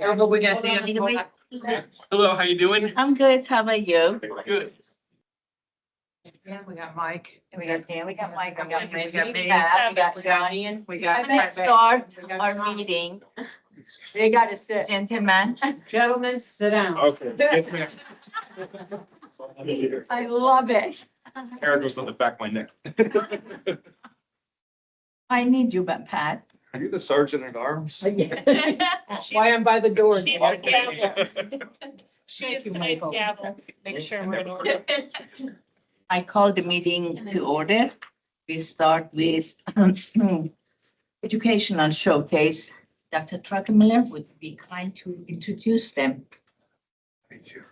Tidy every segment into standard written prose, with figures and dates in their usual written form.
Careful, we got Dan. Hello, how you doing? I'm good. How about you? Good. Yeah, we got Mike. We got Dan, we got Mike, we got We Lindsay, got we me. got Johnny, and We got. Let's start our meeting. they got to sit. Gentlemen, Gentlemen, sit down. Okay. I love it. Hair goes on the back of my neck. I need you, but Pat. Are you the sergeant at arms? Why I'm by the door. She's a gavel. She Thank just you, tonight's Michael. gavel. Make sure we're in order. I call the meeting to order. We start with educational showcase. Dr. Truckenmiller would be kind to introduce them. Thank you.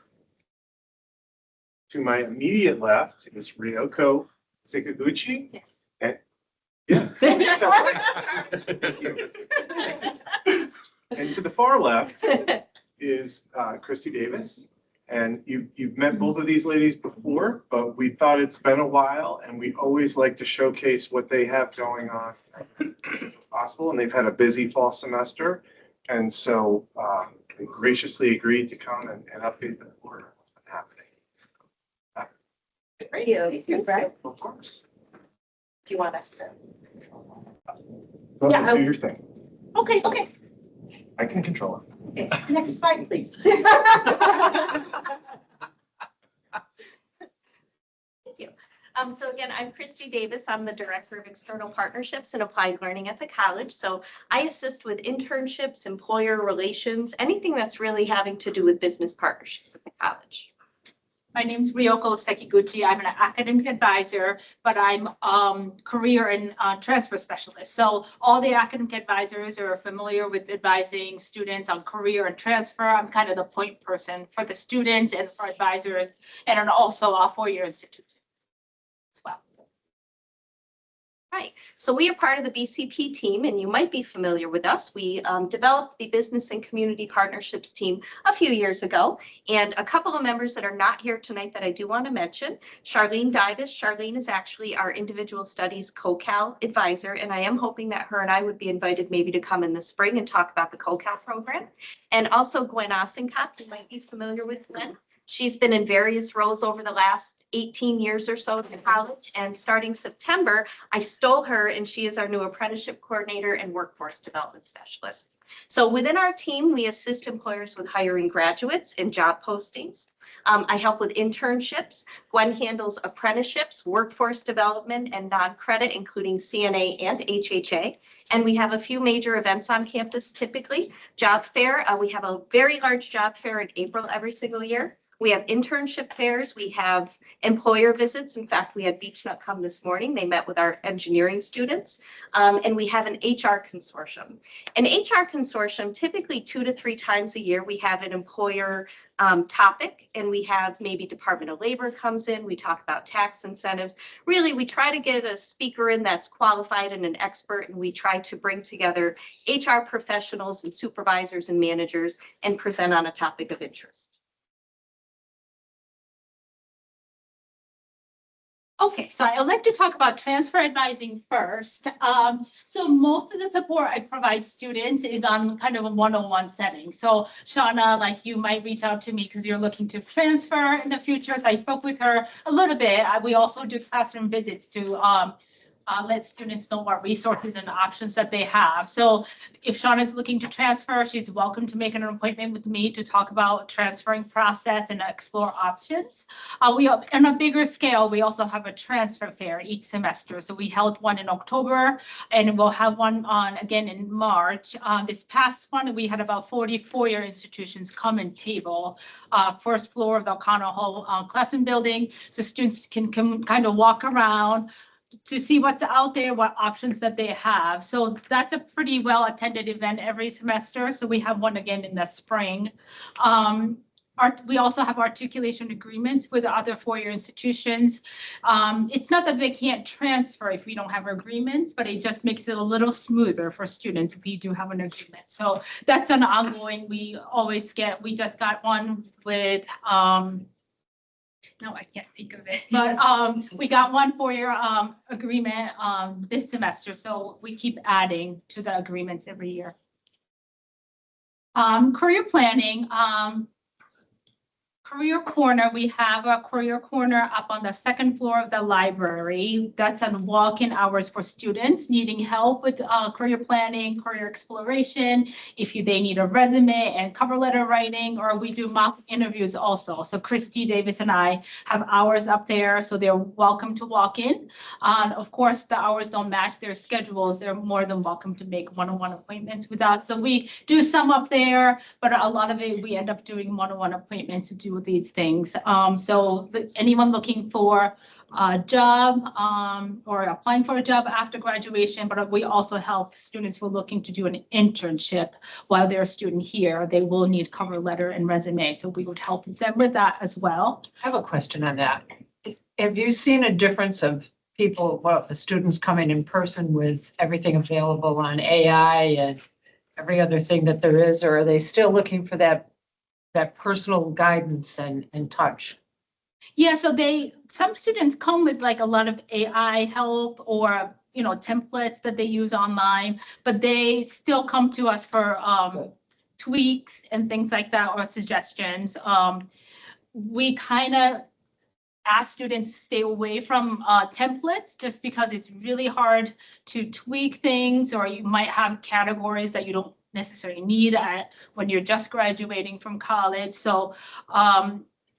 To my immediate left is Ryoko Sakaguchi. Yes. Yeah. And to the far left is Christy Davis. And you've met both of these ladies before, but we thought it's been a while and we always like to showcase what they have going on if possible. And they've had a busy fall semester. And so they graciously agreed to come and update the board on what's been happening. Thank you, Brett. Of course. Do you want us to? Go ahead, Yeah, do your thing. Okay, okay. I can control it. Okay, next slide, please. Thank you. So again, I'm Christy Davis. I'm the Director of External Partnerships and Applied Learning at the college. So I assist with internships, employer relations, anything that's really having to do with business partnerships at the college. My name's Ryoko Sekiguchi. I'm an academic advisor, but I'm career and transfer specialist. So all the academic advisors are familiar with advising students on career and transfer. I'm kind of the point person for the students and for advisors, and also four-year institutions as well. Right. So we are part of the BCP team, and you might be familiar with us. We developed the business and community partnerships team a few years ago, and a couple of members that are not here tonight that I do want to mention. Charlene Divis. Charlene is actually our individual studies CoCal advisor, and I am hoping that her and I would be invited maybe to come in the spring and talk about the CoCal program. And also Gwen Osenkopf, you might be familiar with Gwen. She's been in various roles over the last 18 years or so in college, and starting September, I stole her, and she is our new apprenticeship coordinator and workforce development specialist. So within our team, we assist employers with hiring graduates and job postings. I help with internships. Gwen handles apprenticeships, workforce development, and non-credit, including CNA and HHA. And we have a few major events on campus typically. Job fair, we have a very large job fair in April every single year. We have internship fairs. We have employer visits. In fact, we had BeachNut come this morning. They met with our engineering students. And we have an HR consortium. An HR consortium, typically 2 to 3 times a year, we have an employer topic, and we have maybe Department of Labor comes in. We talk about tax incentives. Really, we try to get a speaker in that's qualified and an expert, and we try to bring together HR professionals and supervisors and managers and present on a topic of interest. Okay, so I'd like to talk about transfer advising first. So most of the support I provide students is on kind of a one-on-one setting. So Shauna, like you might reach out to me because you're looking to transfer in the future. So I spoke with her a little bit. We also do classroom visits to let students know what resources and options that they have. So if Shauna is looking to transfer, she's welcome to make an appointment with me to talk about transferring process and explore options. On a bigger scale, we also have a transfer fair each semester. So we held one in October, and we'll have one again in March. This past one, we had about 40 four-year institutions come and table, first floor of the O'Connell Hall classroom building. So students can come kind of walk around to see what's out there, what options that they have. So that's a pretty well attended event every semester. So we have one again in the spring. We also have articulation agreements with other four-year institutions. It's not that they can't transfer if we don't have agreements, but it just makes it a little smoother for students if we do have an agreement. So that's an ongoing, we just got one with, no, I can't think of it, but we got one four-year agreement this semester. So we keep adding to the agreements every year. Career planning, Career Corner, we have a Career Corner up on the second floor of the library. That's on walk-in hours for students needing help with career planning, career exploration, if they need a resume and cover letter writing, or we do mock interviews also. So Christy Davis and I have hours up there, so they're welcome to walk in. Of course, the hours don't match their schedules. They're more than welcome to make one-on-one appointments with us. So we do some up there, but a lot of it, we end up doing one-on-one appointments to do these things. So anyone looking for a job or applying for a job after graduation, but we also help students who are looking to do an internship while they're a student here. They will need cover letter and resume. So we would help them with that as well. I have a question on that. Have you seen a difference of people, well, the students coming in person with everything available on AI and every other thing that there is, or are they still looking for that personal guidance and touch? Yeah, so some students come with like a lot of AI help or, templates that they use online, but they still come to us for tweaks and things like that or suggestions. We kind of ask students to stay away from templates just because it's really hard to tweak things, or you might have categories that you don't necessarily need when you're just graduating from college. So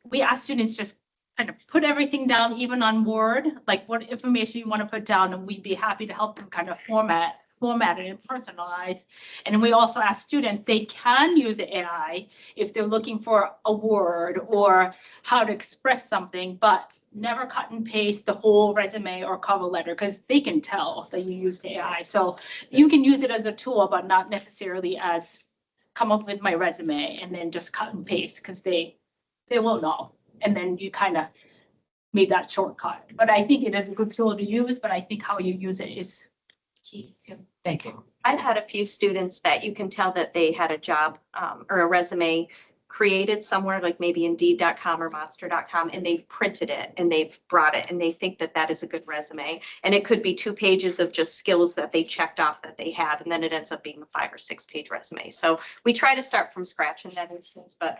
we ask students just kind of put everything down, even on Word, like what information you want to put down, and we'd be happy to help them kind of format it and personalize. And we also ask students, they can use AI if they're looking for a word or how to express something, but never cut and paste the whole resume or cover letter, because they can tell that you used AI. So you can use it as a tool, but not necessarily as come up with my resume and then just cut and paste, because they will know. And then you kind of made that shortcut. But I think it is a good tool to use, but I think how you use it is key too. Thank you. I've had a few students that you can tell that they had a job or a resume created somewhere, like maybe Indeed.com or Monster.com, and they've printed it and they've brought it and they think that that is a good resume. And it could be 2 pages of just skills that they checked off that they have, and then it ends up being a 5 or 6 page resume. So we try to start from scratch in that instance, but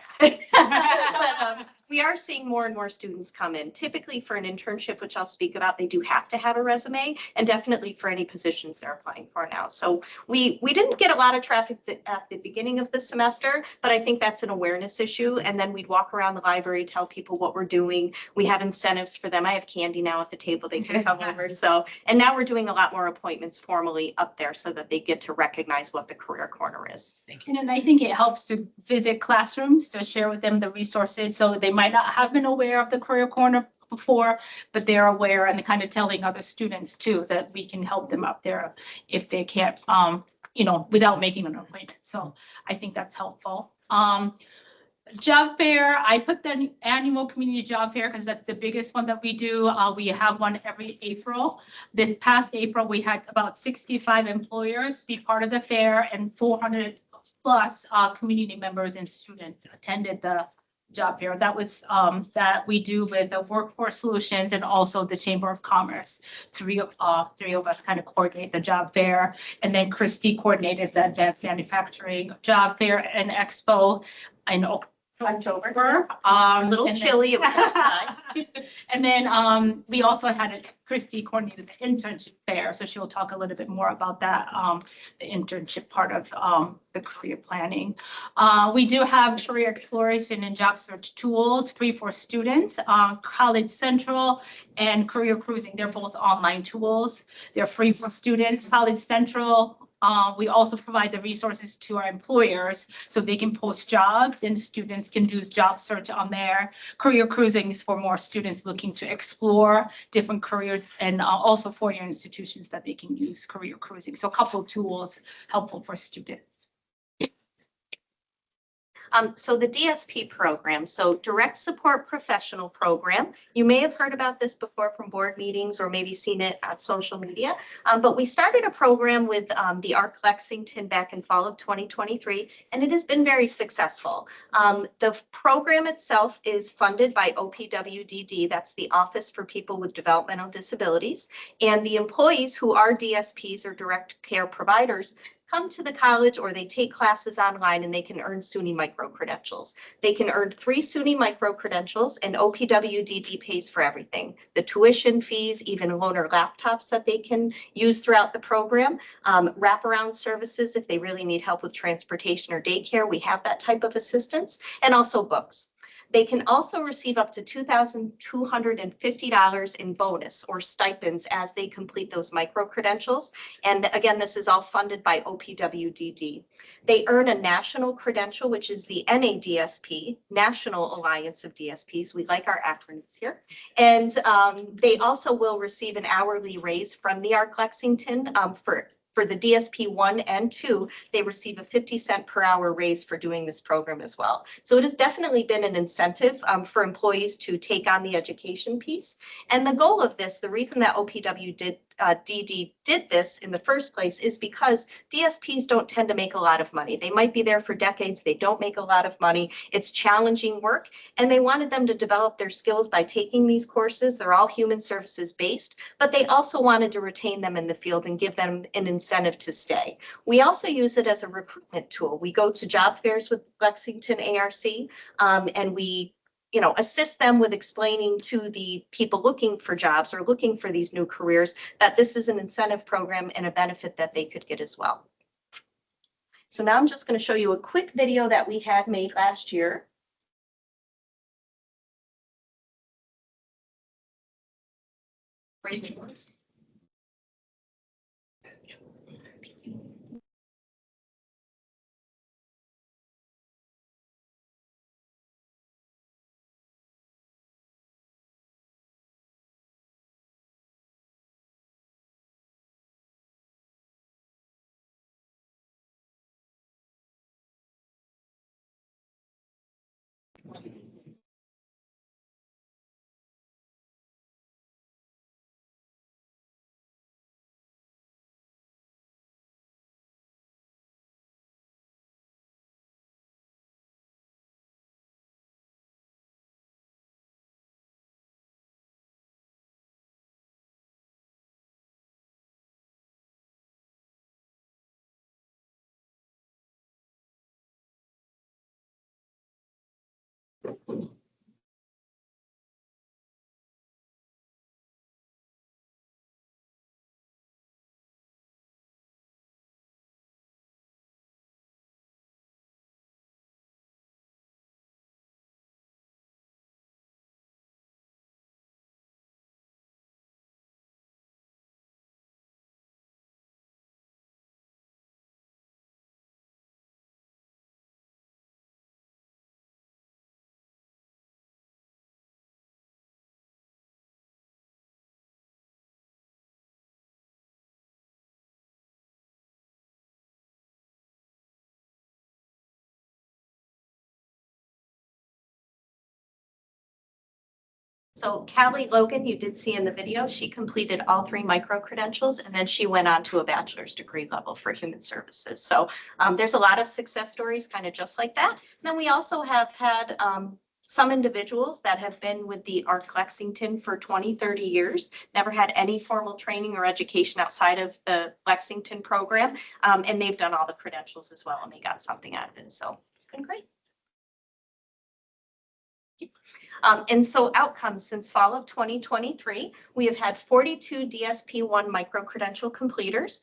we are seeing more and more students come in. Typically for an internship, which I'll speak about, they do have to have a resume, and definitely for any positions they're applying for now. So we didn't get a lot of traffic at the beginning of the semester, but I think that's an awareness issue. And then we'd walk around the library, tell people what we're doing. We have incentives for them. I have candy now at the table they can come over. So, and now we're doing a lot more appointments formally up there so that they get to recognize what the Career Corner is. And I think it helps to visit classrooms to share with them the resources. So they might not have been aware of the Career Corner before, but they're aware, and kind of telling other students too that we can help them up there if they can't, without making an appointment. So I think that's helpful. Job fair, I put the annual community job fair because that's the biggest one that we do. We have one every April. This past April, we had about 65 employers be part of the fair, and 400 plus community members and students attended the job fair. That was that we do with the Workforce Solutions and also the Chamber of Commerce. Three of us kind of coordinate the job fair, and then Christy coordinated the Advanced Manufacturing Job Fair and Expo in October. A little and then- chilly. It was outside. And then we also had Christy coordinated the internship fair, so she'll talk a little bit more about that, the internship part of the career planning. We do have career exploration and job search tools free for students. College Central and Career Cruising, they're both online tools. They're free for students. College Central, we also provide the resources to our employers so they can post jobs and students can do job search on there. Career Cruising is for more students looking to explore different career, and also for your institutions that they can use Career Cruising. So a couple of tools helpful for students. So the DSP program, so Direct Support Professional Program, you may have heard about this before from board meetings or maybe seen it on social media, but we started a program with the ARC Lexington back in fall of 2023, and it has been very successful. The program itself is funded by OPWDD, that's the Office for People with Developmental Disabilities, and the employees who are DSPs or direct care providers come to the college or they take classes online and they can earn SUNY micro-credentials. They can earn 3 SUNY micro-credentials and OPWDD pays for everything. The tuition fees, even loaner laptops that they can use throughout the program, wraparound services if they really need help with transportation or daycare, we have that type of assistance, and also books. They can also receive up to $2,250 in bonus or stipends as they complete those micro-credentials. And again, this is all funded by OPWDD. They earn a national credential, which is the NADSP, National Alliance of DSPs. We like our acronyms here. And they also will receive an hourly raise from the ARC Lexington for the DSP 1 and 2, they receive a 50-cent per hour raise for doing this program as well. So it has definitely been an incentive for employees to take on the education piece. And the goal of this, the reason that OPWDD did this in the first place is because DSPs don't tend to make a lot of money. They might be there for decades. They don't make a lot of money. It's challenging work. And they wanted them to develop their skills by taking these courses. They're all human services based, but they also wanted to retain them in the field and give them an incentive to stay. We also use it as a recruitment tool. We go to job fairs with Lexington ARC and we assist them with explaining to the people looking for jobs or looking for these new careers that this is an incentive program and a benefit that they could get as well. So now I'm just going to show you a quick video that we had made last year. So Callie Logan, you did see in the video, she completed all 3 micro-credentials and then she went on to a bachelor's degree level for human services. So there's a lot of success stories kind of just like that. And then we also have had some individuals that have been with the ARC Lexington for 20, 30 years, never had any formal training or education outside of the Lexington program. And they've done all the credentials as well and they got something out of it. So it's been great. And so outcomes since fall of 2023, we have had 42 DSP1 micro-credential completers,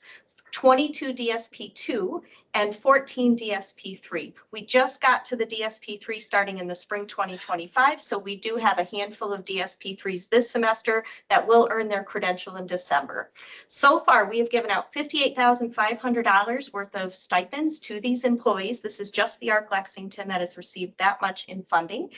22 DSP2, and 14 DSP3. We just got to the DSP3 starting in the spring 2025, so we do have a handful of DSP3s this semester that will earn their credential in December. So far, we have given out $58,500 worth of stipends to these employees. This is just the ARC Lexington that has received that much in funding.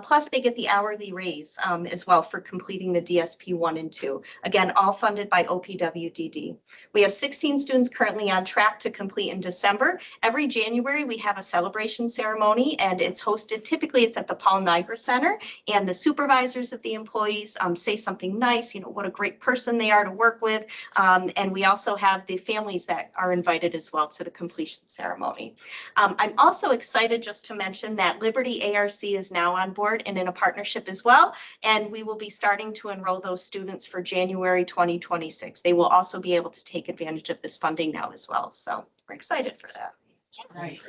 Plus, they get the hourly raise as well for completing the DSP 1 and 2. Again, all funded by OPWDD. We have 16 students currently on track to complete in December. Every January, we have a celebration ceremony and it's hosted, typically it's at the Paul Niagara Center, and the supervisors of the employees say something nice, what a great person they are to work with. And we also have the families that are invited as well to the completion ceremony. I'm also excited just to mention that Liberty ARC is now on board and in a partnership as well. And we will be starting to enroll those students for January 2026. They will also be able to take advantage of this funding now as well. So We're excited for that. Right.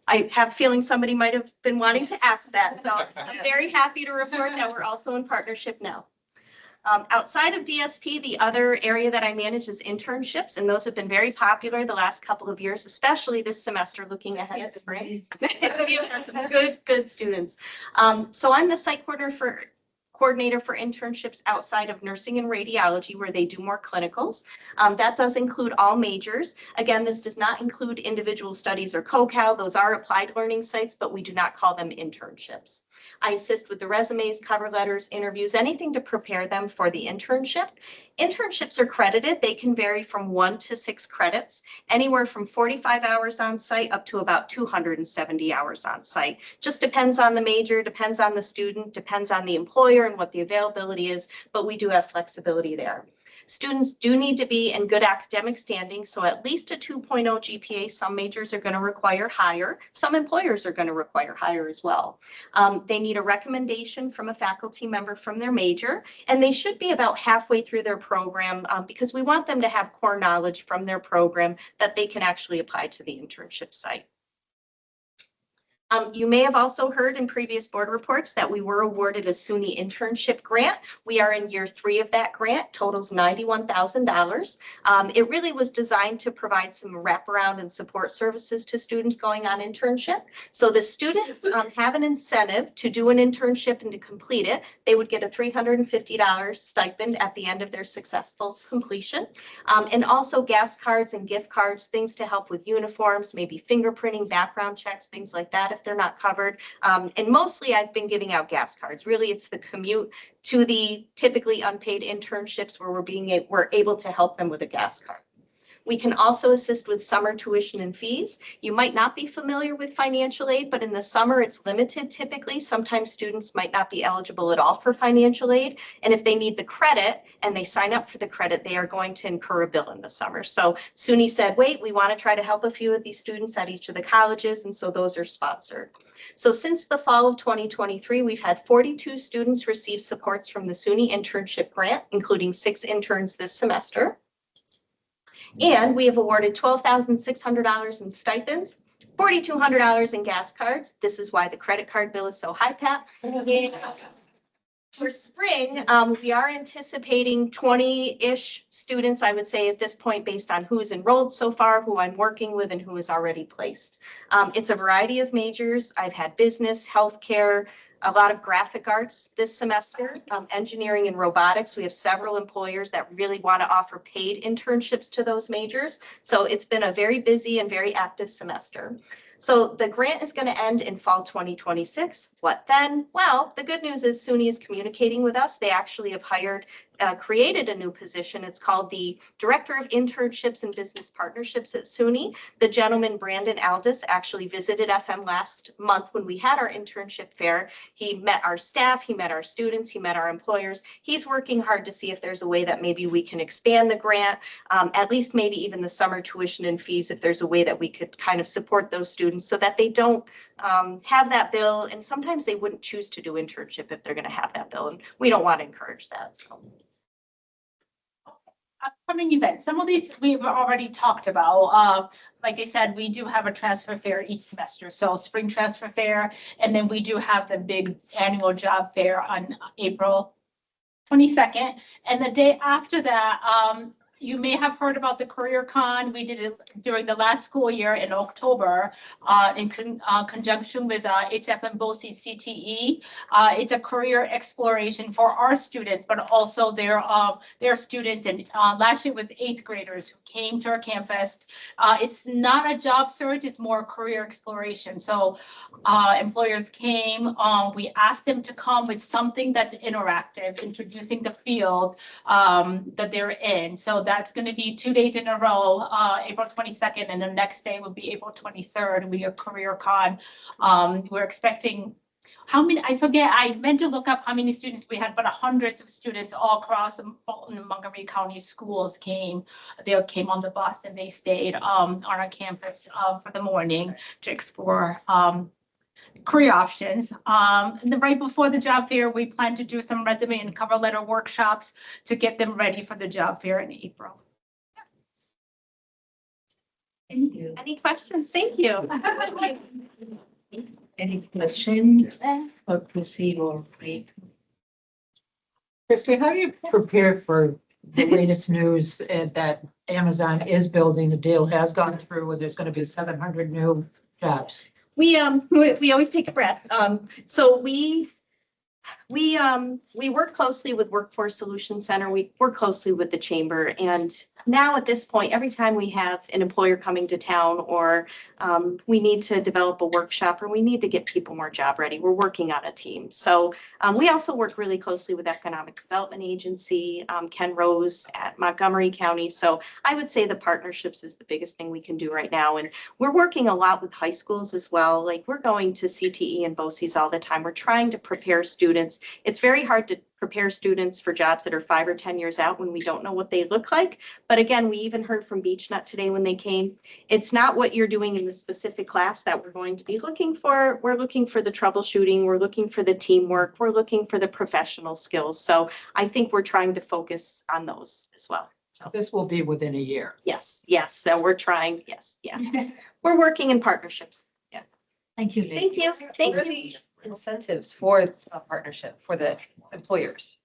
I have a feeling somebody might have been wanting to ask that. So I'm very happy to report that we're also in partnership now. Outside of DSP, the other area that I manage is internships, and those have been very popular the last couple of years, especially this semester looking ahead at spring. You've had some good students. So I'm the site coordinator for internships outside of nursing and radiology, where they do more clinicals. That does include all majors. Again, this does not include individual studies or co-cal. Those are applied learning sites, but we do not call them internships. I assist with the resumes, cover letters, interviews, anything to prepare them for the internship. Internships are credited. They can vary from 1 to 6 credits, anywhere from 45 hours on site up to about 270 hours on site. Just depends on the major, depends on the student, depends on the employer and what the availability is, but we do have flexibility there. Students do need to be in good academic standing, so at least a 2.0 GPA. Some majors are going to require higher. Some employers are going to require higher as well. They need a recommendation from a faculty member from their major, and they should be about halfway through their program because we want them to have core knowledge from their program that they can actually apply to the internship site. You may have also heard in previous board reports that we were awarded a SUNY internship grant. We are in year 3 of that grant, totals $91,000. It really was designed to provide some wraparound and support services to students going on internship. So the students have an incentive to do an internship and to complete it. They would get a $350 stipend at the end of their successful completion. And also gas cards and gift cards, things to help with uniforms, maybe fingerprinting, background checks, things like that if they're not covered. And mostly I've been giving out gas cards. Really, it's the commute to the typically unpaid internships where we're able to help them with a gas card. We can also assist with summer tuition and fees. You might not be familiar with financial aid, but in the summer it's limited typically. Sometimes students might not be eligible at all for financial aid. And if they need the credit and they sign up for the credit, they are going to incur a bill in the summer. So SUNY said, wait, we want to try to help a few of these students at each of the colleges. And so those are sponsored. So since the fall of 2023, we've had 42 students receive supports from the SUNY internship grant, including 6 interns this semester. And we have awarded $12,600 in stipends, $4,200 in gas cards. This is why the credit card bill is so high, Pat. And for spring, we are anticipating 20-ish students, I would say at this point, based on who's enrolled so far, who I'm working with, and who is already placed. It's a variety of majors. I've had business, healthcare, a lot of graphic arts this semester, engineering and robotics. We have several employers that really want to offer paid internships to those majors. So it's been a very busy and very active semester. So the grant is going to end in fall 2026. What then? Well, the good news is SUNY is communicating with us. They actually have created a new position. It's called the Director of Internships and Business Partnerships at SUNY. The gentleman, Brandon Aldis, actually visited FM last month when we had our internship fair. He met our staff, he met our students, he met our employers. He's working hard to see if there's a way that maybe we can expand the grant, at least maybe even the summer tuition and fees, if there's a way that we could kind of support those students so that they don't have that bill. And sometimes they wouldn't choose to do internship if they're going to have that bill. And we don't want to encourage that. So. Upcoming events, some of these we've already talked about. Like I said, we do have a transfer fair each semester. So spring transfer fair, and then we do have the big annual job fair on April 22nd. And the day after that, you may have heard about the Career Con. We did it during the last school year in October in conjunction with HF and BOCES CTE. It's a career exploration for our students, but also their students. And last year with 8th graders who came to our campus. It's not a job search, it's more career exploration. So employers came, we asked them to come with something that's interactive, introducing the field that they're in. So that's going to be 2 days in a row, April 22nd, and the next day will be April 23rd. We have Career Con. We're expecting how many, I forget, I meant to look up how many students we had, but hundreds of students all across the Fulton-Montgomery County schools came. They came on the bus and they stayed on our campus for the morning to explore career options. And then right before the job fair, we plan to do some resume and cover letter workshops to get them ready for the job fair in April. Thank you. Any questions? Thank you. Any questions for Chrissy or Craig? Christy, how do you prepare for the latest news that Amazon is building, the deal has gone through, where there's going to be 700 new jobs? We always take a breath. So we work closely with Workforce Solutions Center. We work closely with the chamber. And now at this point, every time we have an employer coming to town or we need to develop a workshop or we need to get people more job ready, we're working on a team. So we also work really closely with Economic Development Agency, Ken Rose at Montgomery County. So I would say the partnerships is the biggest thing we can do right now. And we're working a lot with high schools as well. Like we're going to CTE and BOCES all the time. We're trying to prepare students. It's very hard to prepare students for jobs that are 5 or 10 years out when we don't know what they look like. But again, we even heard from BeachNut today when they came. It's not what you're doing in the specific class that we're going to be looking for. We're looking for the troubleshooting. We're looking for the teamwork. We're looking for the professional skills. So I think we're trying to focus on those as well. This will be within a year. Yes, yes. So we're trying. Yes, yeah. We're working in partnerships. Yeah. Thank you. Thank you. Thank What are you. the incentives for a partnership for the employers?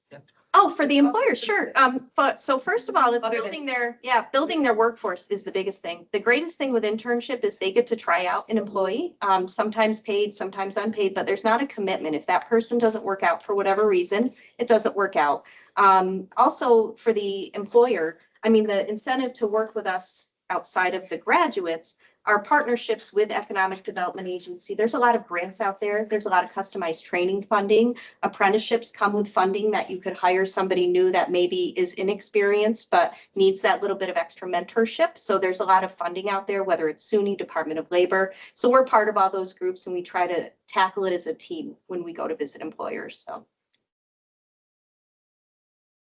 Oh, for the employers, sure. But so first of all, it's Other than- building their workforce is the biggest thing. The greatest thing with internship is they get to try out an employee, sometimes paid, sometimes unpaid, but there's not a commitment. If that person doesn't work out for whatever reason, it doesn't work out. Also for the employer, I mean, the incentive to work with us outside of the graduates are partnerships with Economic Development Agency. There's a lot of grants out there. There's a lot of customized training funding. Apprenticeships come with funding that you could hire somebody new that maybe is inexperienced, but needs that little bit of extra mentorship. So there's a lot of funding out there, whether it's SUNY, Department of Labor. So we're part of all those groups and we try to tackle it as a team when we go to visit employers. So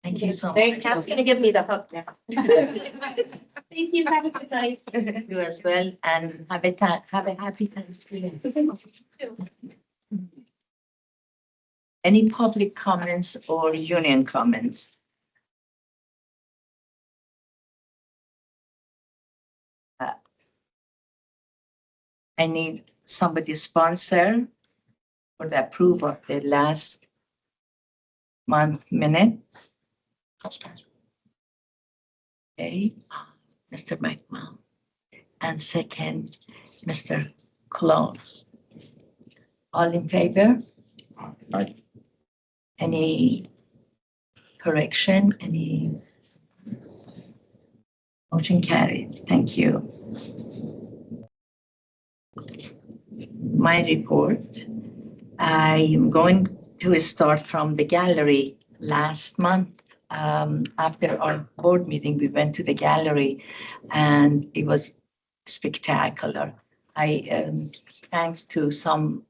Thank you so much. Kat's gonna give me the hook now. Thank you. Have a good night. You as well, and have a happy Thanksgiving. Any public comments or union comments? I need somebody sponsor for the approval of the last month minutes. Okay, Mr. McMahon. And second, Mr. Cologne. All in favor? Aye. Any correction, any? Motion carried. Thank you. My report, I am going to start from the gallery. Last month, after our board meeting, we went to the gallery and it was spectacular. Thanks to some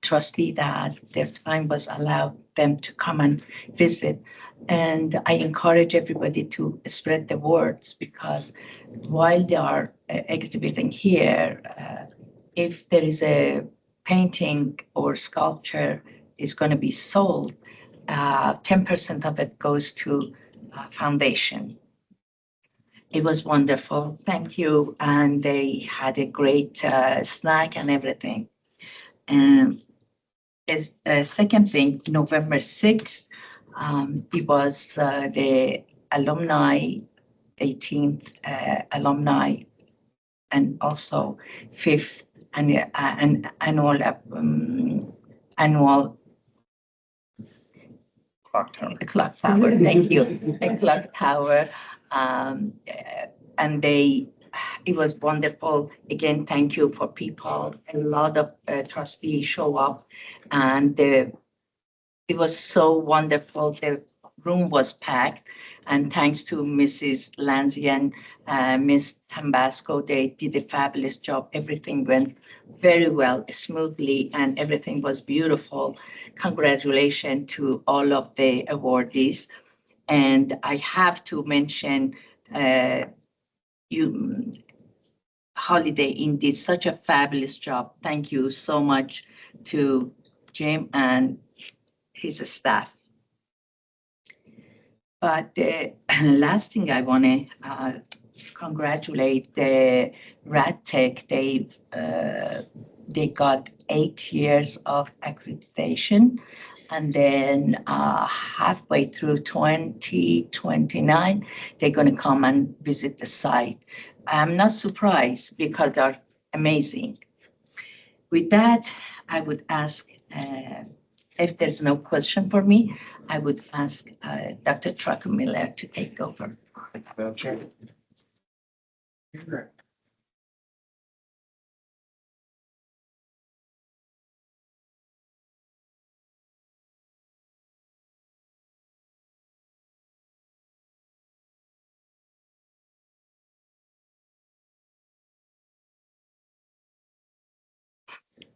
trustee that their time was allowed them to come and visit. And I encourage everybody to spread the words because while they are exhibiting here, if there is a painting or sculpture is going to be sold, 10% of it goes to foundation. It was wonderful. Thank you. And they had a great snack and everything. And as second thing, November 6th, it was the alumni, 18th alumni, and also 5th and annual clock tower. Thank you. A clock tower. And it was wonderful. Again, thank you for people. A lot of trustees show up and it was so wonderful. The room was packed and thanks to Mrs. Lanzi and Ms. Tambasco, they did a fabulous job. Everything went very well, smoothly, and everything was beautiful. Congratulations to all of the awardees. And I have to mention Holiday Inn did such a fabulous job. Thank you so much to Jim and his staff. But the last thing I want to congratulate the RadTech. They got 8 years of accreditation. And then halfway through 2029, they're going to come and visit the site. I'm not surprised because they're amazing. With that, I would ask, if there's no question for me, I would ask Dr. Trucker-Miller to take over. Madam Chair.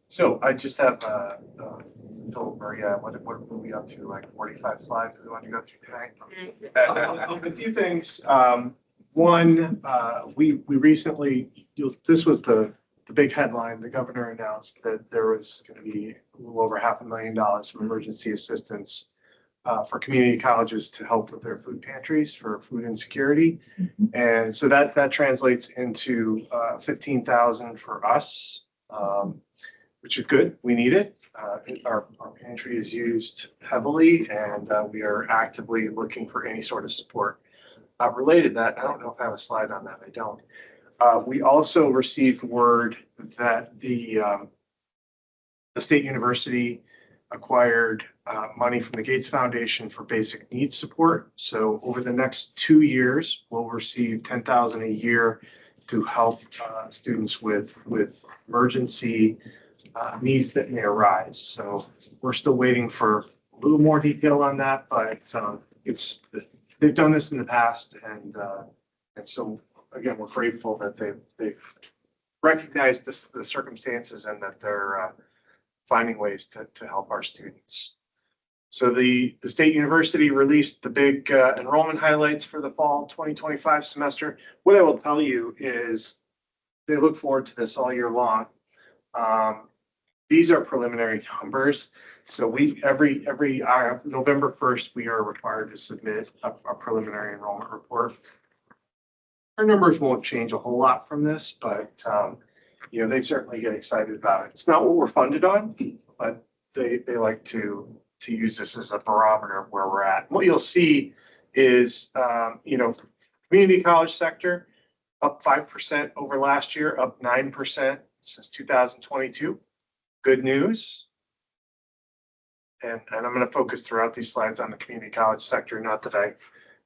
So I just have, told Maria, what are we up to, like 45 slides we want to go through today? A few things. One, we recently, this was the big headline. The governor announced that there was going to be a little over $500,000 from emergency assistance for community colleges to help with their food pantries for food insecurity. And so that translates into 15,000 for us, which is good. We need it. Our pantry is used heavily, and we are actively looking for any sort of support related to that. I don't know if I have a slide on that. I don't. We also received word that the State University acquired money from the Gates Foundation for basic needs support. So over the next 2 years, we'll receive $10,000 a year to help students with emergency needs that may arise. So we're still waiting for a little more detail on that, but they've done this in the past, and so again, we're grateful that they've recognized the circumstances and that they're finding ways to help our students. So the State University released the big enrollment highlights for the fall 2025 semester. What I will tell you is they look forward to this all year long. These are preliminary numbers. So every November 1st, we are required to submit a preliminary enrollment report. Our numbers won't change a whole lot from this, but they certainly get excited about it. It's not what we're funded on, but they like to use this as a barometer of where we're at. What you'll see is, community college sector up 5% over last year, up 9% since 2022. Good news. And I'm going to focus throughout these slides on the community college sector. Not that I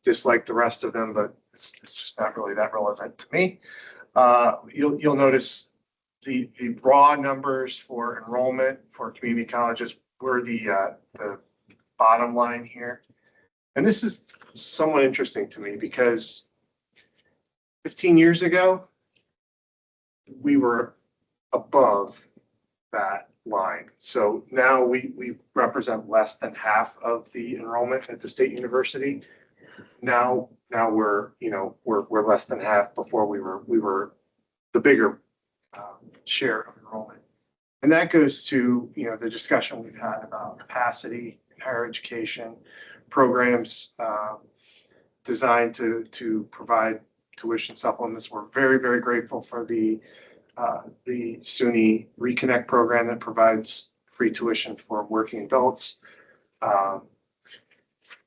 dislike the rest of them, but it's just not really that relevant to me. You'll notice the raw numbers for enrollment for community colleges were the bottom line here. And this is somewhat interesting to me because 15 years ago, we were above that line. So now we represent less than half of the enrollment at the State University. Now we're less than half. Before we were the bigger share of enrollment. And that goes to, the discussion we've had about capacity in higher education programs designed to provide tuition supplements. We're very, very grateful for the SUNY Reconnect program that provides free tuition for working adults.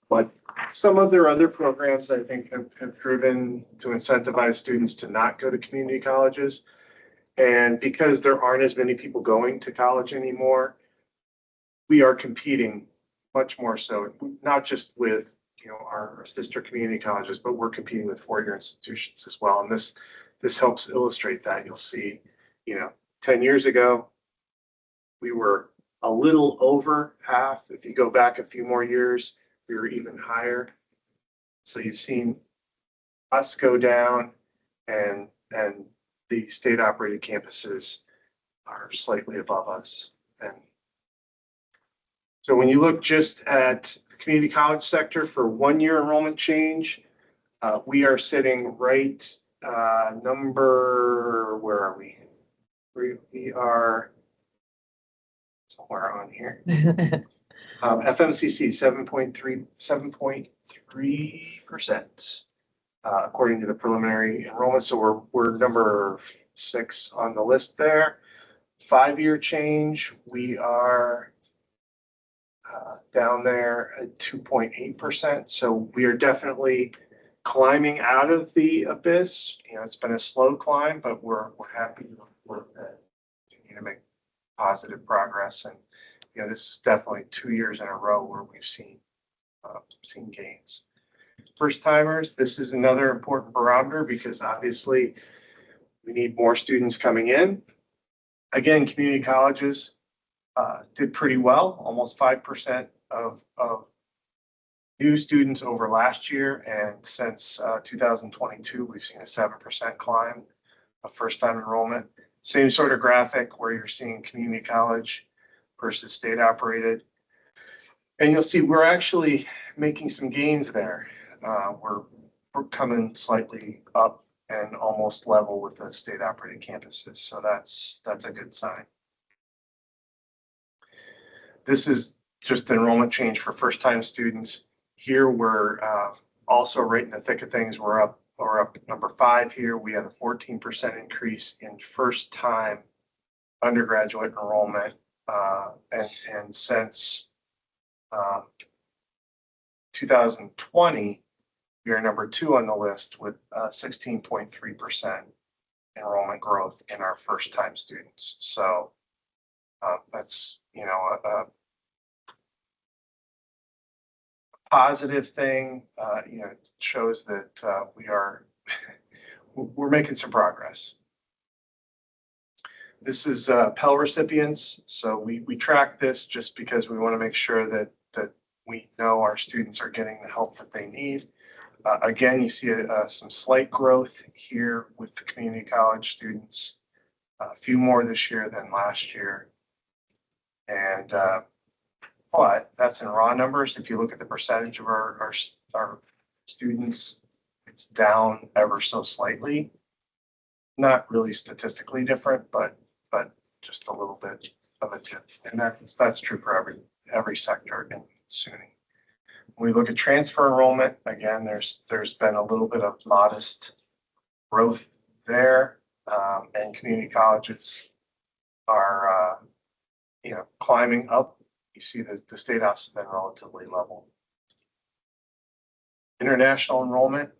But some of their other programs, I think, have proven to incentivize students to not go to community colleges. And because there aren't as many people going to college anymore, we are competing much more so, not just with our sister community colleges, but we're competing with four-year institutions as well. And this helps illustrate that. You'll see, 10 years ago, we were a little over half. If you go back a few more years, we were even higher. So you've seen us go down, and the state operated campuses are slightly above us. And so when you look just at the community college sector for 1 year enrollment change, we are sitting right where are we? We are somewhere on here. FMCC 7.3%. according to the preliminary enrollment. So we're number 6 on the list there. 5-year change, we are down there at 2.8%. So we are definitely climbing out of the abyss. You know, it's been a slow climb, but we're happy to continue to make positive progress. And, you know, this is definitely 2 years in a row where we've seen gains. First timers, this is another important barometer because obviously we need more students coming in. Again, community colleges did pretty well, almost 5% of new students over last year. And since 2022, we've seen a 7% climb of first-time enrollment. Same sort of graphic where you're seeing community college versus state operated. And you'll see we're actually making some gains there. We're coming slightly up and almost level with the state operated campuses. So that's a good sign. This is just enrollment change for first-time students. Here we're also right in the thick of things. We're up number 5 here. We had a 14% increase in first-time undergraduate enrollment, and since 2020, we are number 2 on the list with 16.3% enrollment growth in our first-time students. So that's, you know, a positive thing. You know, it shows that we're making some progress. This is Pell recipients. So we track this just because we want to make sure that we know our students are getting the help that they need. Again, you see some slight growth here with the community college students, a few more this year than last year. And but that's in raw numbers. If you look at the percentage of our students, it's down ever so slightly. Not really statistically different, but just a little bit of a dip. And that's true for every sector in SUNY. When we look at transfer enrollment, again, there's been a little bit of modest growth there, and community colleges are you know, climbing up. You see that the state ops have been relatively level. International enrollment,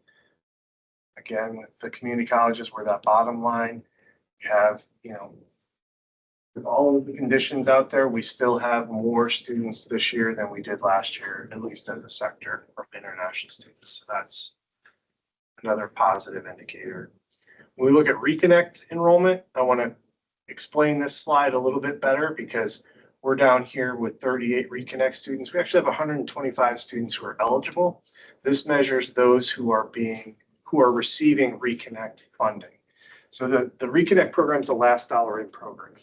again, with the community colleges, where that bottom line, we have, you know, with all of the conditions out there, we still have more students this year than we did last year, at least as a sector from international students. So that's another positive indicator. When we look at Reconnect enrollment, I want to explain this slide a little bit better because we're down here with 38 Reconnect students. We actually have 125 students who are eligible. This measures those who are receiving Reconnect funding. So the Reconnect program is a last dollar in program,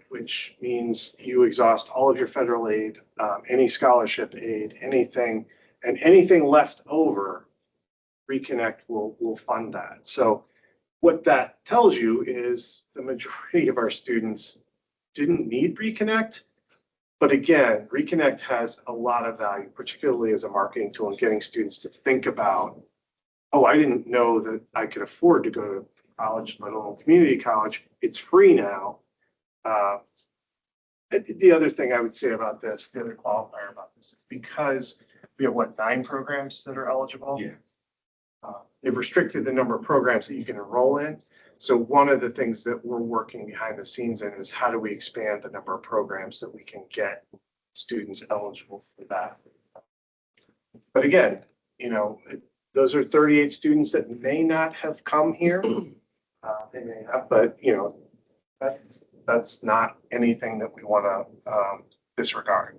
which means you exhaust all of your federal aid, any scholarship aid, anything, and anything left over, Reconnect will fund that. So what that tells you is the majority of our students didn't need Reconnect, but again, Reconnect has a lot of value, particularly as a marketing tool and getting students to think about, oh, I didn't know that I could afford to go to college, let alone community college. It's free now. The other thing I would say about this, the other qualifier about this, is because we have 9 programs that are eligible. Yeah. They've restricted the number of programs that you can enroll in. So one of the things that we're working behind the scenes in is how do we expand the number of programs that we can get students eligible for that. But again, you know, those are 38 students that may not have come here. They may have, but you know, that's not anything that we want to disregard.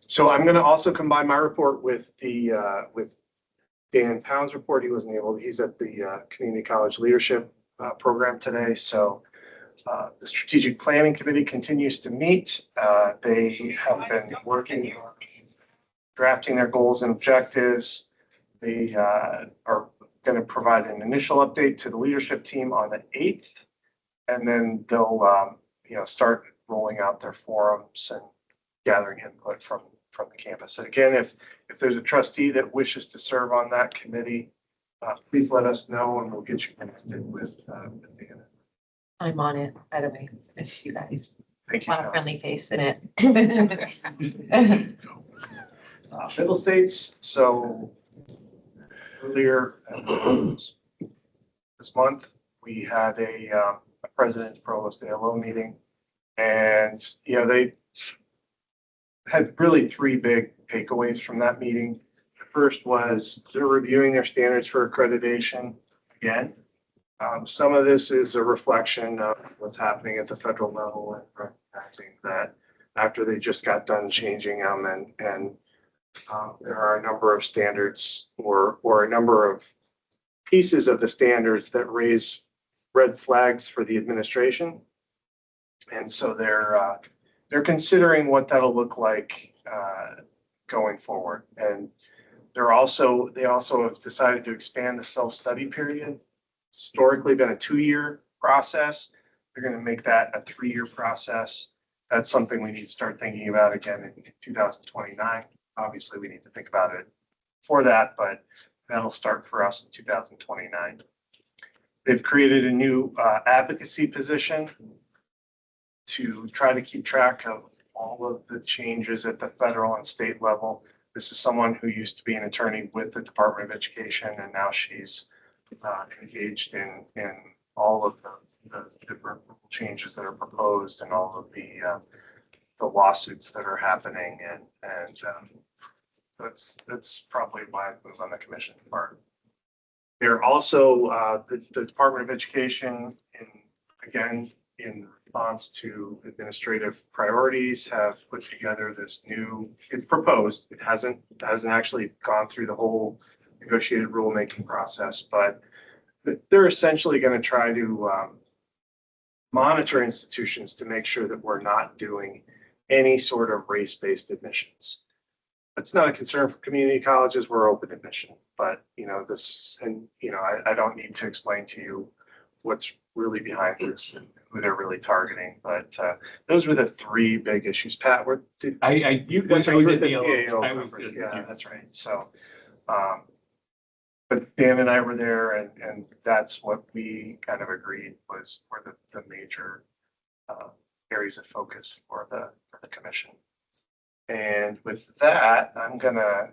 So I'm going to also combine my report with with Dan Pound's report. He wasn't able. He's at the Community College Leadership Program today. So the Strategic Planning Committee continues to meet. They have been working on drafting their goals and objectives. They are going to provide an initial update to the leadership team on the 8th, and then they'll you know, start rolling out their forums and gathering input from from the campus. Again, if there's a trustee that wishes to serve on that committee, please let us know and we'll get you connected with Deanna. I'm on it, by the way, if you guys Thank you. want a John. friendly face in it. Middle states, so earlier this month, we had a president's provost ALO meeting. And, they had really three big takeaways from that meeting. The first was they're reviewing their standards for accreditation again. Some of this is a reflection of what's happening at the federal level and recognizing that after they just got done changing them and there are a number of standards or a number of pieces of the standards that raise red flags for the administration. And so they're considering what that'll look like going forward. And they also have decided to expand the self-study period. Historically been a 2-year process. They're going to make that a 3-year process. That's something we need to start thinking about again in 2029. Obviously, we need to think about it for that, but that'll start for us in 2029. They've created a new advocacy position to try to keep track of all of the changes at the federal and state level. This is someone who used to be an attorney with the Department of Education, and now she's engaged in all of the different changes that are proposed and all of the lawsuits that are happening. And that's probably why it was on the commission part. They're also, the Department of Education, in response to administrative priorities, have put together this new, it's proposed, it hasn't actually gone through the whole negotiated rulemaking process, but they're essentially going to try to monitor institutions to make sure that we're not doing any sort of race-based admissions. That's not a concern for community colleges. We're open admission, but I don't need to explain to you what's really behind this and who they're really targeting. But those were the three big issues. Pat, You that's I right, was you at were the at yellow. PAO conference. Yeah, that's right. So, but Dan and I were there, and that's what we kind of agreed were the major areas of focus for the commission. And with that, I'm gonna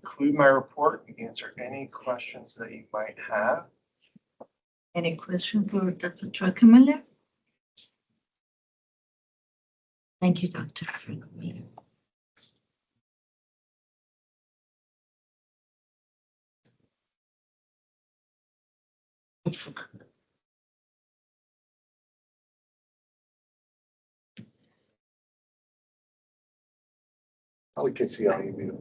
conclude my report and answer any questions that you might have. Any question for Dr. Druckenmiller? Thank you, Dr. Druckenmiller. Oh, we can see all you do.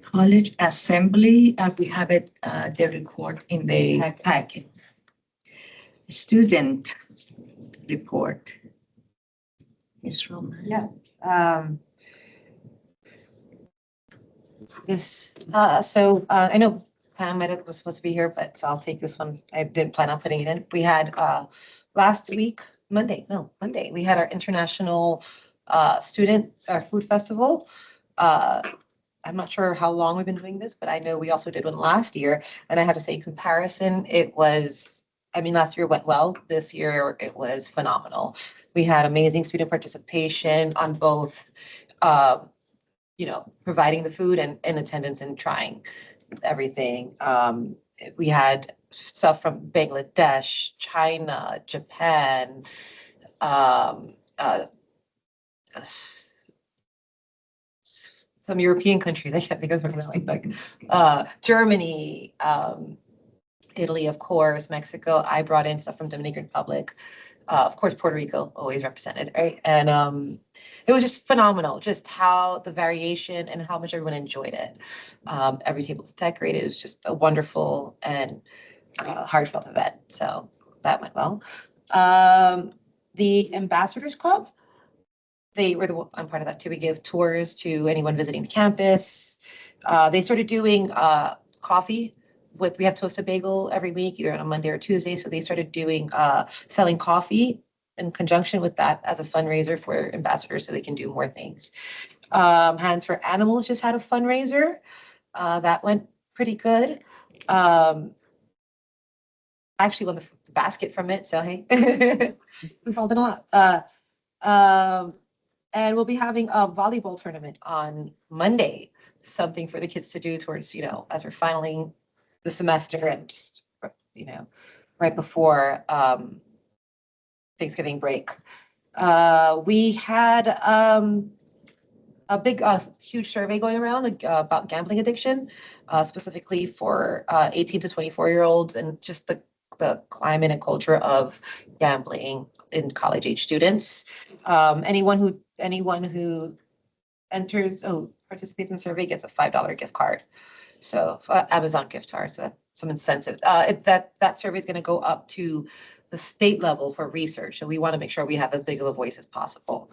College Assembly, we have it, the report in the packet. Student report. Ms. Roman. Yeah. I know Pam was supposed to be here, but so I'll take this one. I didn't plan on putting it in. We had last week, Monday, we had our international our food festival. I'm not sure how long we've been doing this, but I know we also did one last year. And I have to say, in comparison, last year went well. This year it was phenomenal. We had amazing student participation on both, providing the food and attendance and trying everything. We had stuff from Bangladesh, China, Japan, some European countries. I can't think of them like Germany, Italy, of course, Mexico. I brought in stuff from Dominican Republic. Of course, Puerto Rico always represented, right? And it was just phenomenal, just how the variation and how much everyone enjoyed it. Every table was decorated. It was just a wonderful and heartfelt event. So that went well. The Ambassadors Club, I'm part of that too. We give tours to anyone visiting the campus. They started doing coffee we have Toasted Bagel every week, either on a Monday or Tuesday. So they started doing selling coffee in conjunction with that as a fundraiser for ambassadors so they can do more things. Hands for Animals just had a fundraiser. That went pretty good. Actually won the basket from it, so hey. We followed it a lot. And we'll be having a volleyball tournament on Monday, something for the kids to do towards, as we're filing the semester and just, right before Thanksgiving break. We had a big, huge survey going around about gambling addiction, specifically for 18 to 24-year-olds and just the climate and culture of gambling in college age students. Anyone who participates in the survey gets a $5 gift card. So Amazon gift card, so some incentives. That survey is going to go up to the state level for research. So we want to make sure we have as big of a voice as possible.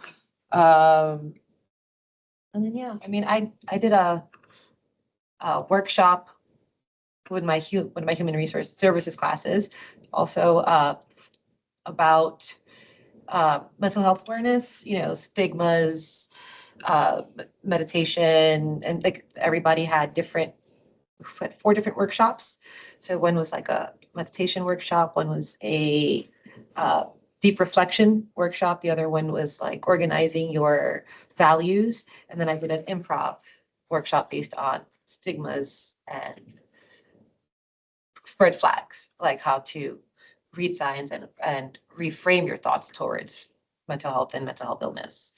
And then, I did a workshop with one of my human resource services classes, also about mental health awareness, stigmas, meditation, and like everybody had 4 different workshops. So one was like a meditation workshop, one was a deep reflection workshop, the other one was like organizing your values, and then I did an improv workshop based on stigmas and red flags, like how to read signs and reframe your thoughts towards mental health and mental health illness.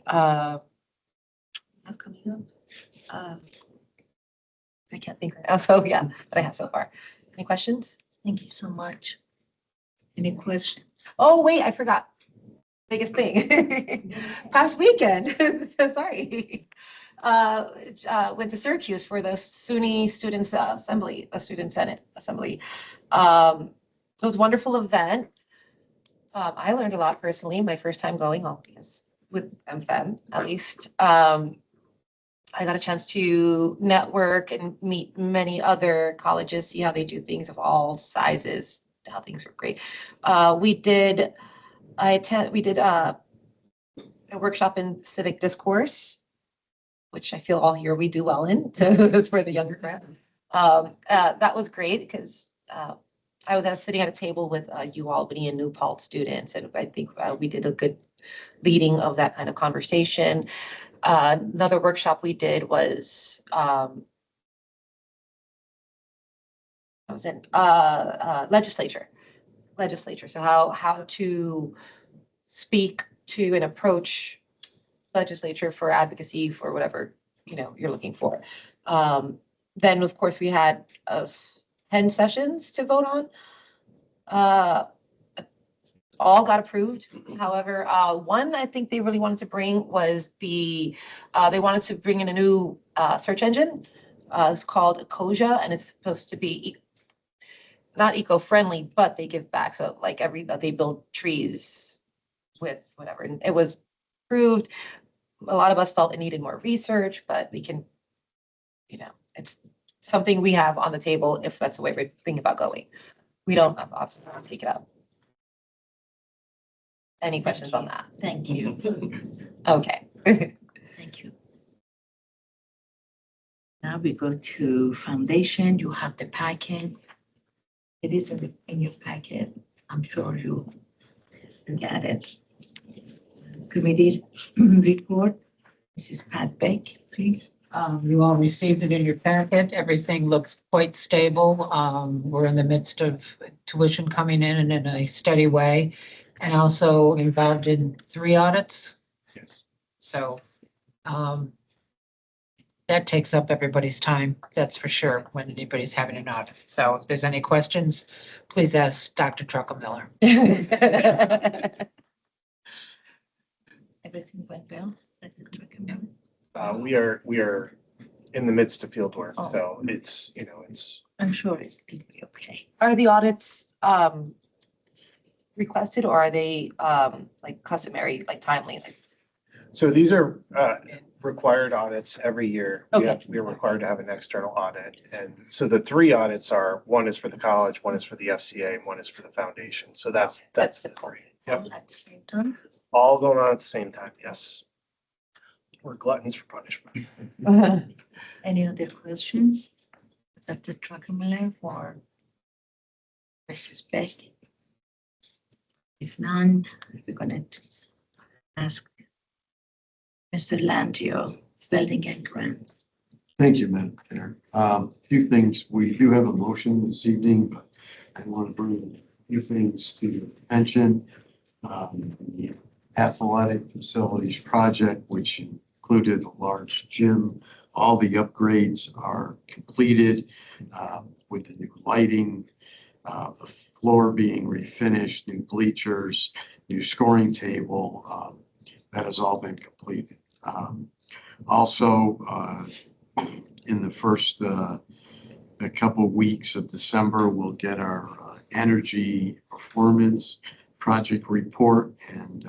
Coming up. I can't think right now. So yeah, but I have so far. Any questions? Thank you so much. Any questions? Oh, wait, I forgot. Biggest thing. Past weekend, sorry. Went to Syracuse for the SUNY Students Assembly, the Student Senate Assembly. It was a wonderful event. I learned a lot personally, my first time going, with MFEM at least. I got a chance to network and meet many other colleges, see how they do things of all sizes, how things were great. We did a workshop in civic discourse, which I feel all here we do well in. So that's for the younger crowd. That was great because I was sitting at a table with UAlbany and New Paltz students, and I think we did a good leading of that kind of conversation. Another workshop we did was I was in legislature. So how to speak to and approach legislature for advocacy for whatever you're looking for. Then of course we had 10 sessions to vote on. All got approved. However, one I think they really wanted to bring was they wanted to bring in a new search engine. It's called Ecosia, and it's supposed to be not eco-friendly, but they give back. So like they build trees with whatever, and it was approved. A lot of us felt it needed more research, but we can, it's something we have on the table if that's the way we're thinking about going. We don't obviously take it up. Any questions on that? Thank you. Okay. Thank you. Now we go to foundation. You have the packet. It is in your packet. I'm sure you get it. Committee report. This is Pat Beck, please. You all received it in your packet. Everything looks quite stable. We're in the midst of tuition coming in and in a steady way, and also involved in 3 audits. Yes. So that takes up everybody's time, that's for sure, when anybody's having an audit. So if there's any questions, please ask Dr. Druckenmiller. Everything went well. We are in the midst of field work, Oh. so it's. I'm sure it's okay. Are the audits requested, or are they like customary, like timely? So these are required audits every year. Okay. We are required to have an external audit. And so the 3 audits are, one is for the college, one is for the FCA, and one is for the foundation. So that's the simple. 3. Yep. At the same time. All going on at the same time, yes. We're gluttons for punishment. Any other questions? Dr. Druckenmiller or Mrs. Beck? If none, we're gonna ask Mr. Landrio, Building and Grants. Thank you, Madam Chair. A few things, we do have a motion this evening, but I want to bring a few things to your attention. The athletic facilities project, which included a large gym, all the upgrades are completed with the new lighting, the floor being refinished, new bleachers, new scoring table. That has all been completed. Also, in the first a couple weeks of December, we'll get our energy performance project report, and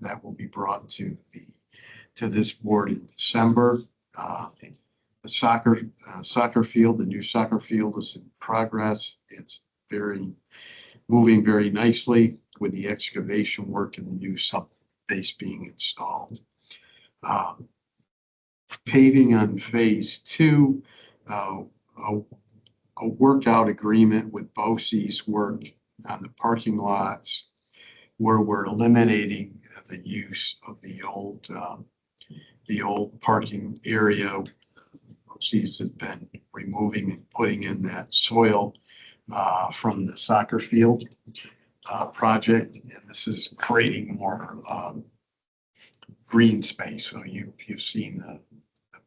that will be brought to this board in December. The soccer field, the new soccer field is in progress. It's moving very nicely with the excavation work and the new sub base being installed. Paving on phase 2, a workout agreement with BOCES work on the parking lots where we're eliminating the use of the old parking area. BOCES has been removing and putting in that soil from the soccer field project, and this is creating more green space. So you've seen the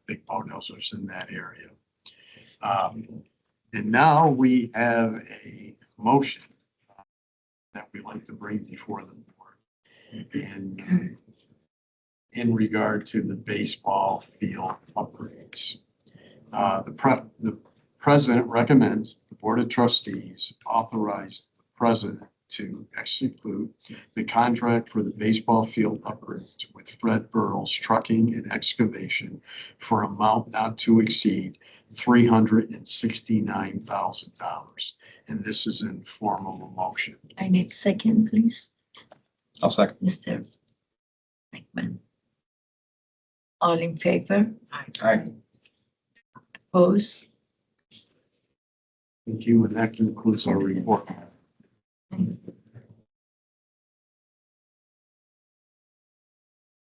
big bulldozers in that area. And now we have a motion that we like to bring before the board. And in regard to the baseball field upgrades, the president recommends the Board of Trustees authorize the president to execute the contract for the baseball field upgrades with Fred Burles Trucking and Excavation for amount not to exceed $369,000. And this is in form of a motion. I need second, please. I'll second. Mr. McMahon. All in favor? Aye. Opposed? Thank you, and that concludes our report.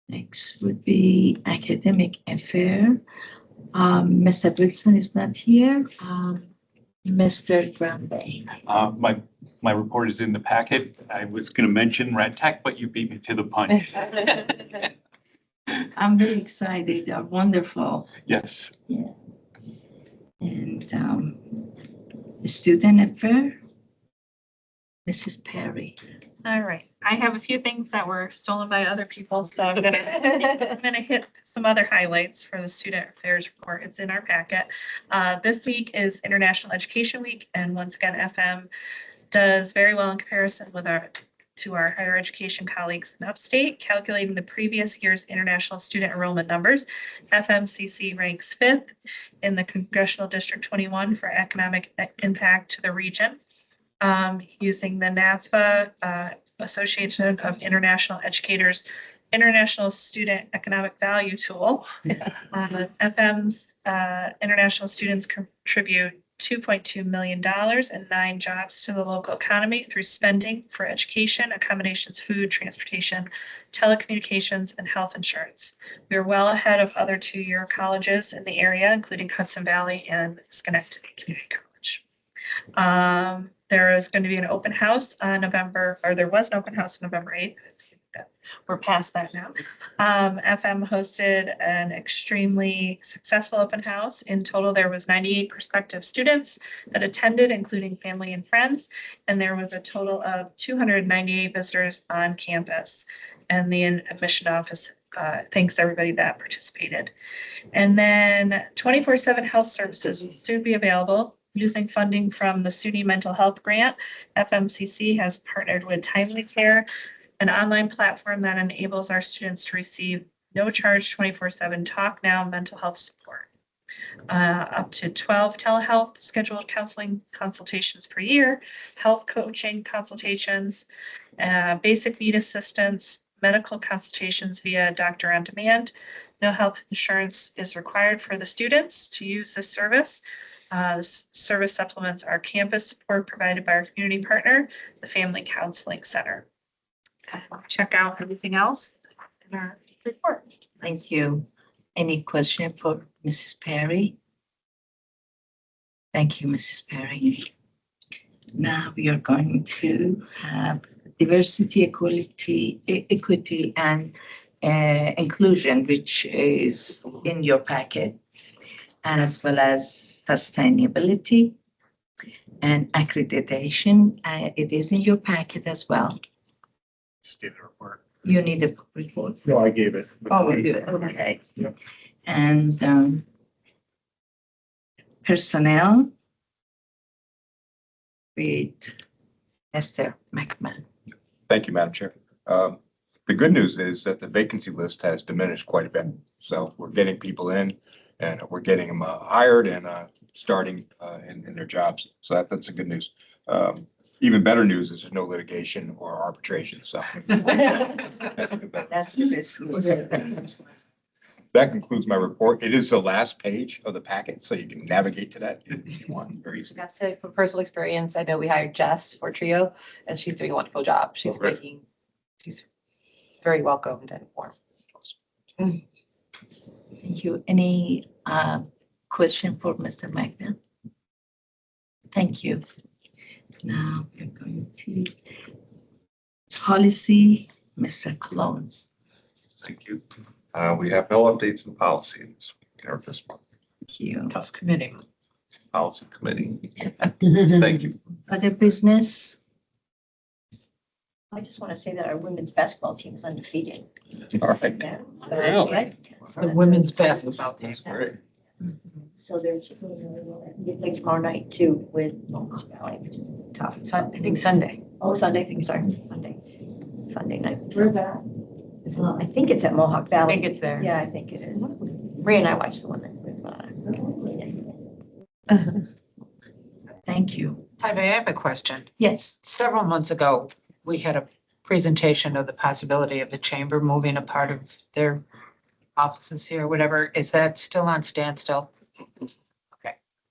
Next would be academic affair. Mr. Wilson is not here. Mr. Grande. My report is in the packet. I was going to mention Red Tech, but you beat me to the punch. I'm very excited. They're wonderful. Yes. Yeah. And the student affair, Mrs. Perry. All right, I have a few things that were stolen by other people, so I'm gonna hit some other highlights for the student affairs report. It's in our packet. This week is International Education Week, and once again, FM does very well in comparison with our higher education colleagues in upstate. Calculating the previous year's international student enrollment numbers, FMCC ranks 5th in the Congressional District 21 for economic impact to the region. Using the NASFA Association of International Educators International Student Economic Value Tool. FM's international students contribute $2.2 million and 9 jobs to the local economy through spending for education, accommodations, food, transportation, telecommunications, and health insurance. We are well ahead of other 2-year colleges in the area, including Hudson Valley and Schenectady Community College. There is going to be an open house on there was an open house on November 8th. We're past that now. FM hosted an extremely successful open house. In total, there was 98 prospective students that attended, including family and friends, and there was a total of 298 visitors on campus. And the admission office thanks everybody that participated. And then 24/7 health services will soon be available. Using funding from the SUNY Mental Health Grant, FMCC has partnered with Timely Care, an online platform that enables our students to receive no charge 24/7 Talk Now mental health support. up to 12 telehealth scheduled counseling consultations per year, health coaching consultations, basic need assistance, medical consultations via doctor on demand. No health insurance is required for the students to use this service. This service supplements our campus support provided by our community partner, the Family Counseling Center. Check out everything else in our report. Thank you. Any question for Mrs. Perry? Thank you, Mrs. Perry. Now we are going to have diversity, equity, and inclusion, which is in your packet, and as well as sustainability and accreditation. It is in your packet as well. Just need a report. You need a report. No, I gave it. Oh, good, okay. Yep. And personnel with Mr. McMahon. Thank you, Madam Chair. The good news is that the vacancy list has diminished quite a bit. So we're getting people in and we're getting them hired and starting in their jobs. So that's the good news. Even better news is there's no litigation or arbitration. So that's good. That's the business. That concludes my report. It is the last page of the packet, so you can navigate to that if you want, very easy. I have to say, from personal experience, I know we hired Jess for Trio, and she's doing a wonderful job. She's great. making, she's very welcomed and warm. Thank you. Any question for Mr. Magna? Thank you. Now we're going to policy, Mr. Cologne. Thank you. We have no updates in policy this week or this month. Thank you. Tough committee. Policy committee. Thank you. Other business? I just want to say that our women's basketball team is undefeated. All right. Yeah. Really? So The that's- women's basketball team. That's great. So there's, they play tomorrow night too with Mohawk Valley, which is tough. I think Sunday. Oh, Sunday, I'm sorry, Sunday night. Where's that? I think it's at Mohawk I Valley. think it's there. Yeah, I think it is. Ray and I watched the one that with, Thank you. Tybee, I have a question. Yes. Several months ago, we had a presentation of the possibility of the chamber moving a part of their offices here, whatever. Is that still on standstill?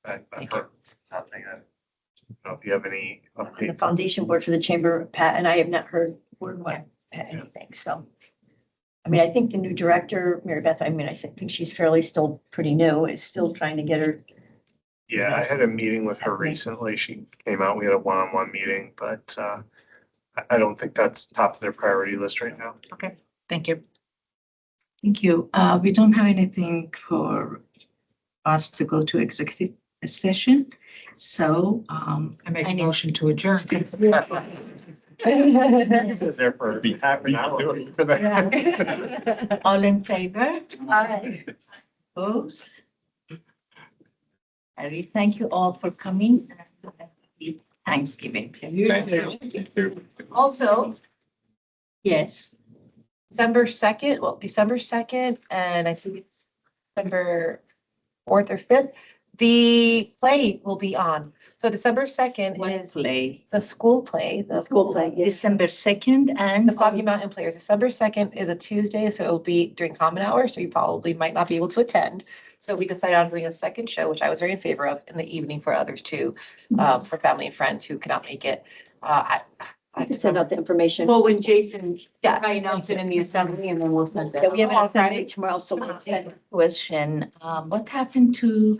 I've Thank heard nothing. I don't know if you have any the update. foundation board for the chamber, Pat and I have not heard word one, anything, so. I mean, I think the new director, Mary Beth, I mean, I think she's fairly still pretty new, is still trying to get her. Yeah, I had a meeting with her recently. She came out, we had a one-on-one meeting, but I don't think that's top of their priority list right now. Thank you. Thank you. We don't have anything for us to go to executive session. So, I make a Any- motion to adjourn. Sit there for half an hour. For that. all in favor? Aye. Opposed? Harry, thank you all for coming. Happy Thanksgiving. Also, Yes. December 2nd, and I think it's December 4th or 5th, the play will be on. So December 2nd What is play? the school play, the School play, yes. December 2nd and. The Foggy Mountain Players. December 2nd is a Tuesday, so it'll be during common hour, so you probably might not be able to attend. So we decided on doing a second show, which I was very in favor of in the evening for others too, for family and friends who cannot make it. I can send out the information. Well, when Jason, Yes. I announce it in the assembly and then we'll send Yeah, that. we have Oh, an assembly Friday? tomorrow, so we'll send Question, what happened to